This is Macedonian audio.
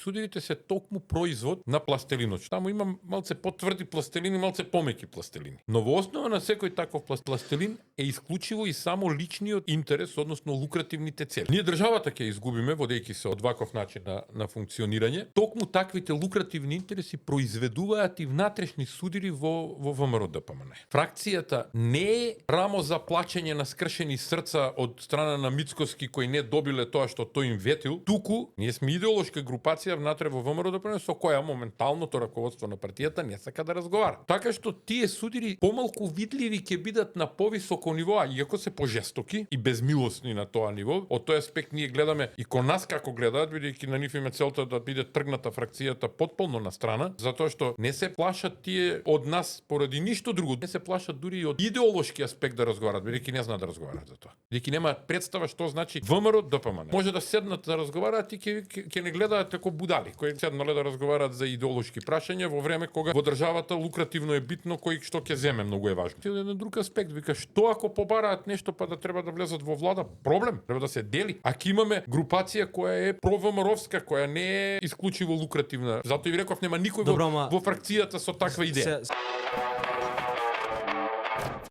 Судирите се токму производ на пластелинот. Таму има малце потврди пластелини, малце помеки пластелини. Но во основа на секој таков пластелин е исклучиво и само личниот интерес, односно лукративните цели. Ние државата ќе изгубиме водејќи се од ваков начин на функционирање. Токму таквите лукративни интереси произведуваат и внатрешни судири во ВМРО ДПМН. Фракцијата не е рамо за плачење на скршени срца од страна на Мицкоски кои не добиле тоа што тој им ветил, туку ние сме идеолошка групација внатре во ВМРО ДПМН со која моменталното раководство на партијата не сака да разговара. Така што тие судири помалку видливи ќе бидат на повисоко ниво, а иако се пожестоки и безмилосни на тоа ниво. Од тој аспект ние гледаме и кон нас како гледаат, бидејќи на нив им е целта да биде тргната фракцијата потполно на страна, затоа што не се плашат тие од нас поради ништо друго, не се плашат дури и од идеолошки аспект да разговарат, бидејќи не знаат да разговарат за тоа. Бидејќи нема представа што значи ВМРО ДПМН. Може да седнат да разговараат и ќе не гледаат како будали, кои седнале да разговараат за идеолошки прашања во време кога во државата лукративно е битно кој што ќе земе, многу е важно. Еден друг аспект вика што ако побараат нешто па да треба да влезат во влада, проблем, треба да се дели. А ќе имаме групација која е провмровска, која не е исклучиво лукративна. Затоа и реков нема никој во фракцијата со таква идеја.